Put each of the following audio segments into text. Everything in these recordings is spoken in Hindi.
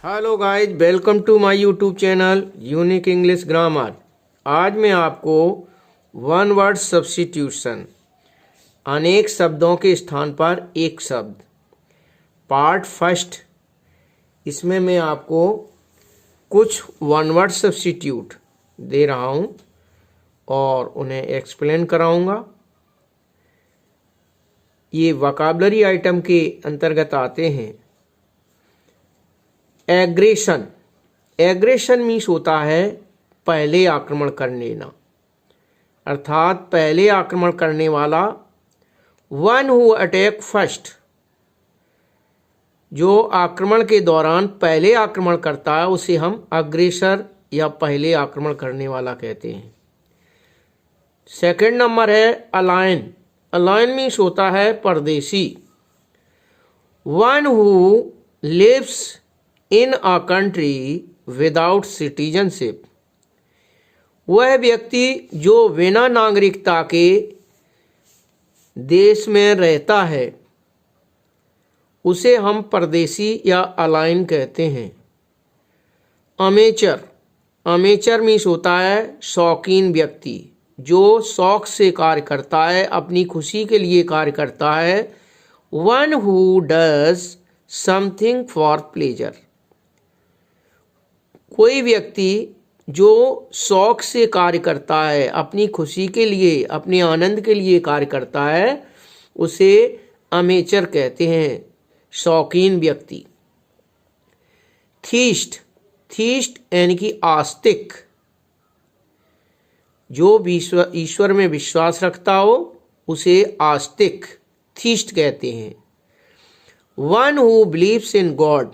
Hello guys, welcome to my YouTube channel unique English grammar. आज मैं आपको वन वर्ड सब्स्टिट्यूशन, अनेक शब्दों के स्थान पर एक शब्द, पार्ट फर्स्ट, इसमें मैं आपको कुछ वन वर्ड सब्स्टिट्यूट दे रहा हूं और उन्हें एक्सप्लेन कराऊंगा। ये वोकैबुलरी आइटम के अंतर्गत आते हैं। एग्रेशन, एग्रेशन मीन्स होता है पहले आक्रमण कर लेना, अर्थात पहले आक्रमण करने वाला। वन हु अटैक फर्स्ट, जो आक्रमण के दौरान पहले आक्रमण करता है उसे हम अग्रेसर या पहले आक्रमण करने वाला कहते हैं। सेकंड नंबर है अलायन, अलायन मीन्स होता है परदेशी। One who lives in a country without citizenship, वह व्यक्ति जो बिना नागरिकता के देश में रहता है उसे हम परदेशी या अलायन कहते हैं। अमेचर, अमेचर मीन्स होता है शौकीन व्यक्ति, जो शौक से कार्य करता है, अपनी खुशी के लिए कार्य करता है। One who does something for pleasure, कोई व्यक्ति जो शौक से कार्य करता है, अपनी खुशी के लिए, अपने आनंद के लिए कार्य करता है, उसे अमेचर कहते हैं, शौकीन व्यक्ति। थीस्ट, थीस्ट यानी कि आस्तिक, जो ईश्वर में विश्वास रखता हो उसे आस्तिक, थीस्ट कहते हैं। One who believes in God,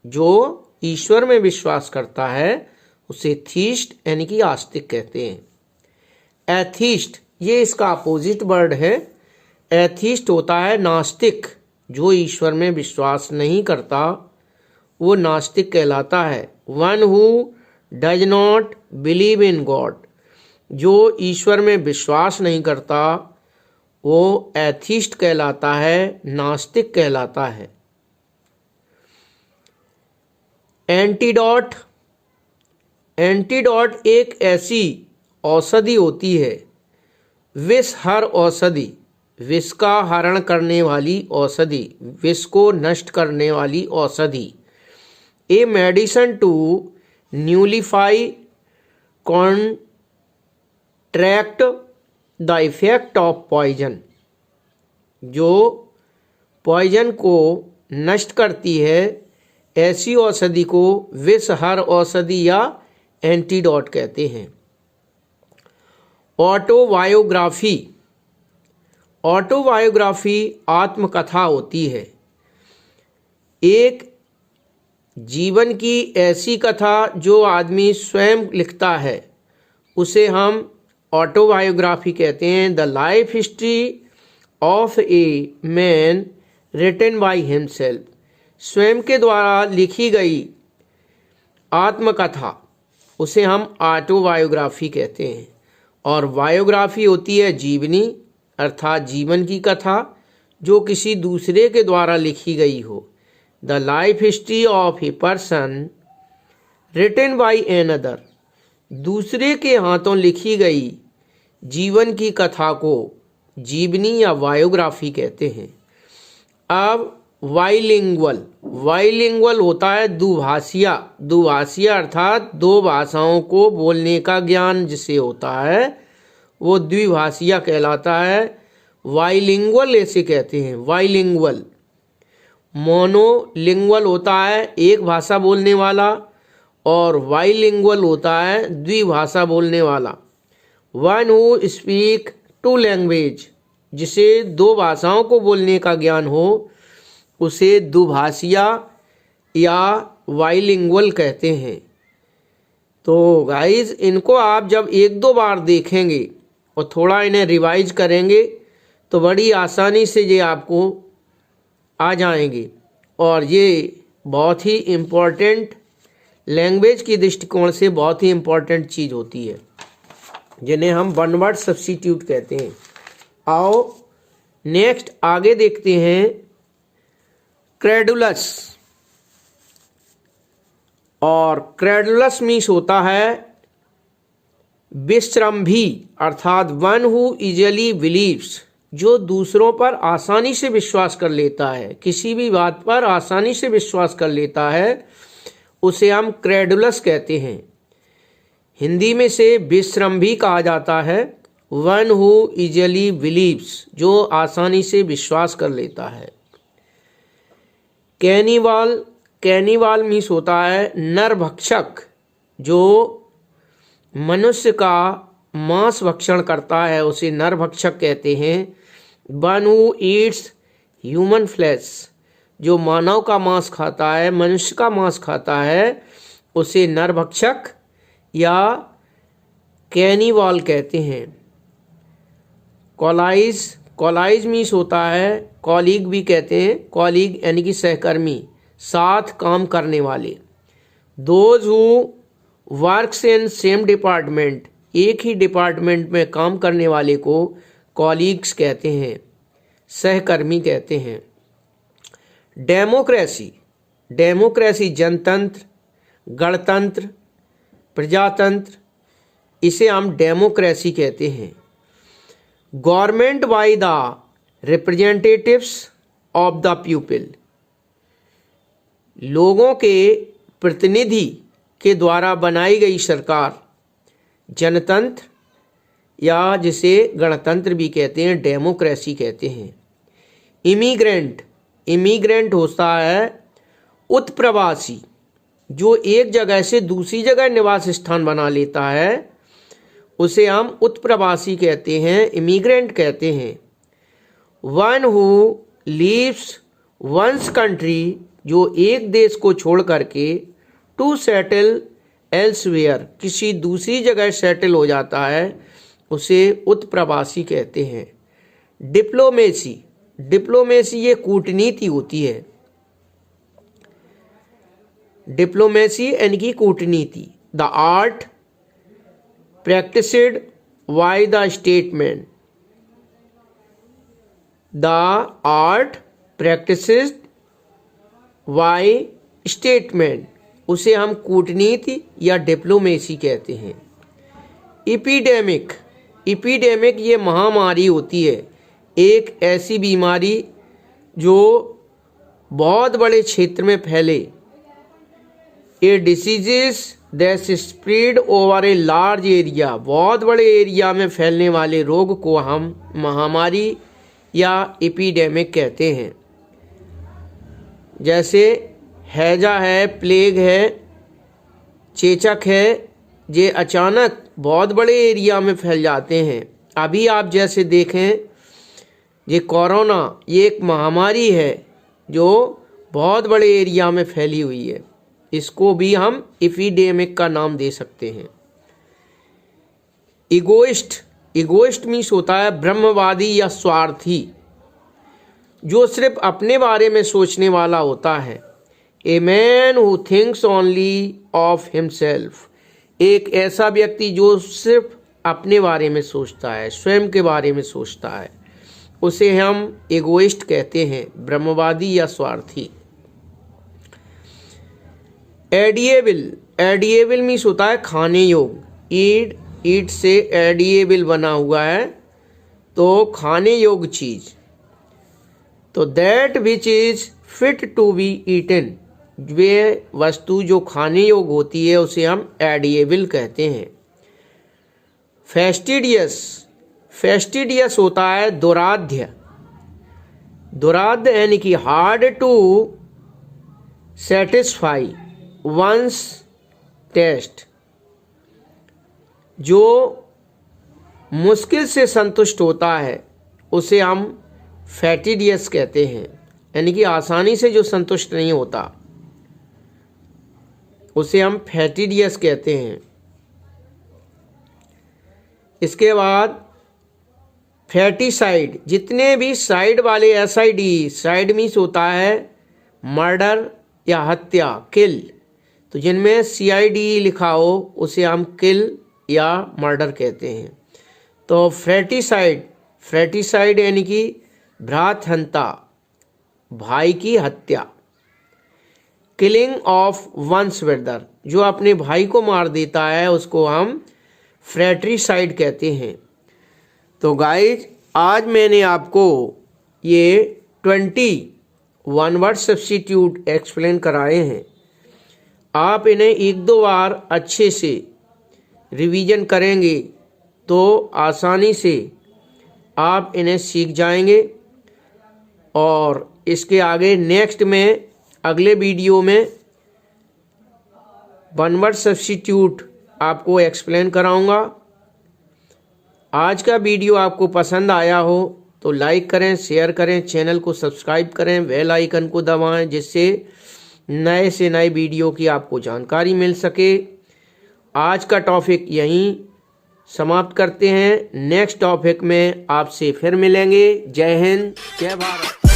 जो ईश्वर में विश्वास करता है उसे थीस्ट यानी कि आस्तिक कहते हैं। एथीस्ट, ये इसका अपोजिट वर्ड है। एथीस्ट होता है नास्तिक, जो ईश्वर में विश्वास नहीं करता वो नास्तिक कहलाता है। One who does not believe in God, जो ईश्वर में विश्वास नहीं करता वो एथीस्ट कहलाता है, नास्तिक कहलाता है। एंटीडोट, एंटीडोट एक ऐसी औषधि होती है, विष हर औषधि, विष का हरण करने वाली औषधि, विष को नष्ट करने वाली औषधि। A medicine to nullify contract the effect of poison, जो पॉइजन को नष्ट करती है, ऐसी औषधि को विषहर औषधि या एंटीडोट कहते हैं। ऑटोबायोग्राफी, ऑटोबायोग्राफी आत्मकथा होती है, एक जीवन की ऐसी कथा जो आदमी स्वयं लिखता है उसे हम ऑटोबायोग्राफी कहते हैं। The life history of a man written by himself, स्वयं के द्वारा लिखी गई आत्मकथा उसे हम ऑटोबायोग्राफी कहते हैं। और बायोग्राफी होती है जीवनी, अर्थात जीवन की कथा जो किसी दूसरे के द्वारा लिखी गई हो। The life history of a person written by another, दूसरे के हाथों लिखी गई जीवन की कथा को जीवनी या बायोग्राफी कहते हैं। अब बाइलिंगुअल, बाइलिंगुअल होता है दुभाषिया, दुभाषिया अर्थात दो भाषाओं को बोलने का ज्ञान जिसे होता है वो द्विभाषिया कहलाता है। बाइलिंगुअल ऐसे कहते हैं, बाइलिंगुअल। मोनोलिंगुअल होता है एक भाषा बोलने वाला और बाइलिंगुअल होता है द्विभाषा बोलने वाला। One who speak two language, जिसे दो भाषाओं को बोलने का ज्ञान हो उसे दुभाषिया या बाइलिंगुअल कहते हैं। तो गाइज, इनको आप जब एक दो बार देखेंगे और थोड़ा इन्हें रिवाइज करेंगे तो बड़ी आसानी से ये आपको आ जाएंगे। और ये बहुत ही इम्पोर्टेंट, लैंग्वेज की दृष्टिकोण से बहुत ही इम्पोर्टेंट चीज़ होती है, जिन्हें हम वन वर्ड सब्स्टिट्यूट कहते हैं। आओ नेक्स्ट आगे देखते हैं। क्रेडुलस, और क्रेडुलस मीन्स होता है विश्रम्भी, अर्थात वन हु इजली बिलीव्स, जो दूसरों पर आसानी से विश्वास कर लेता है, किसी भी बात पर आसानी से विश्वास कर लेता है, उसे हम क्रेडुलस कहते हैं। हिंदी में से विश्रम्भी कहा जाता है वन हु इजली बिलीव्स, जो आसानी से विश्वास कर लेता है। कैनिवाल, कैनिवाल मीन्स होता है नरभक्षक, जो मनुष्य का मांस भक्षण करता है, उसे नरभक्षक कहते हैं। One who Yeats human flesh, जो मानव का मांस खाता है, मनुष्य का मांस खाता है, उसे नरभक्षक या कैनिवाल कहते हैं। कॉलाइज, कॉलाइज मीन्स होता है कॉलीग भी कहते हैं, कॉलीग यानी कि सहकर्मी, साथ काम करने वाले। Those who works in same department, एक ही डिपार्टमेंट में काम करने वाले को कॉलीग्स कहते हैं, सहकर्मी कहते हैं। डेमोक्रेसी, डेमोक्रेसी जनतंत्र, गणतंत्र, प्रजातंत्र, इसे हम डेमोक्रेसी कहते हैं। Government by the representatives of the people, लोगों के प्रतिनिधि के द्वारा बनाई गई सरकार, जनतंत्र या जिसे गणतंत्र भी कहते हैं, डेमोक्रेसी कहते हैं। इमिग्रेंट, इमिग्रेंट होता है उत्प्रवासी, जो एक जगह से दूसरी जगह निवास स्थान बना लेता है, उसे हम उत्प्रवासी कहते हैं, इमिग्रेंट कहते हैं। One who leaves one's country, जो एक देश को छोड़ करके टू सेटल एल्सवेयर, किसी दूसरी जगह सेटल हो जाता है, उसे उत्प्रवासी कहते हैं। डिप्लोमेसी, डिप्लोमेसी ये कूटनीति होती है, डिप्लोमेसी यानी कि कूटनीति। The art practised by the statesman, the art practised by statesman, उसे हम कूटनीति या डिप्लोमेसी कहते हैं। इपीडेमिक, इपीडेमिक ये महामारी होती है, एक ऐसी बीमारी जो बहुत बड़े क्षेत्र में फैले। A diseases that spread over a large area, बहुत बड़े एरिया में फैलने वाले रोग को हम महामारी या एपिडेमिक कहते हैं। जैसे हैजा है, प्लेग है, चेचक है, ये अचानक बहुत बड़े एरिया में फैल जाते हैं। अभी आप जैसे देखें, ये कोरोना, ये एक महामारी है जो बहुत बड़े एरिया में फैली हुई है, इसको भी हम एपिडेमिक का नाम दे सकते हैं। इगोइस्ट, इगोइस्ट मीन्स होता है ब्रह्मवादी या स्वार्थी, जो सिर्फ अपने बारे में सोचने वाला होता है। A man who thinks only of himself, एक ऐसा व्यक्ति जो सिर्फ अपने बारे में सोचता है, स्वयं के बारे में सोचता है, उसे हम इगोइस्ट कहते हैं, ब्रह्मवादी या स्वार्थी। एडिएबल, एडिएबल मीन्स होता है खाने योग, ईट, ईट से एडिएबल बना हुआ है, तो खाने योग चीज। तो that which is fit to be eaten, वे वस्तु जो खाने योग होती है उसे हम एडिएबल कहते हैं। फेस्टिडियस, फेस्टिडियस होता है दुराध्य, दुराध्य यानी कि hard to satisfy one's taste, जो मुश्किल से संतुष्ट होता है उसे हम फैटिडियस कहते हैं, यानी कि आसानी से जो संतुष्ट नहीं होता उसे हम फैटिडियस कहते हैं। इसके बाद फैटिसाइड, जितने भी साइड वाले एसआईडी, साइड मीन्स होता है मर्डर या हत्या, किल, तो जिनमें सीआईडी लिखा हो उसे हम किल या मर्डर कहते हैं। तो फ्रेटिसाइड, फ्रेटिसाइड यानी कि भ्रातहंता, भाई की हत्या। किलिंग ऑफ वंस ब्रदर, जो अपने भाई को मार देता है उसको हम फ्रैट्रिसाइड कहते हैं। तो गाइज आज मैंने आपको ये 21 वर्ड सब्स्टिट्यूट एक्सप्लेन कराए हैं। आप इन्हें एक दो बार अच्छे से रिवीजन करेंगे तो आसानी से आप इन्हें सीख जाएंगे। और इसके आगे नेक्स्ट में अगले वीडियो में 1 वर्ड सब्स्टिट्यूट आपको एक्सप्लेन कराऊंगा। आज का वीडियो आपको पसंद आया हो तो लाइक करें, शेयर करें, चैनल को सब्सक्राइब करें, बेल आइकन को दबाएं जिससे नए से नए वीडियो की आपको जानकारी मिल सके। आज का टॉपिक यहीं समाप्त करते हैं। नेक्स्ट टॉपिक में आपसे फिर मिलेंगे। जय हिंद, जय भारत।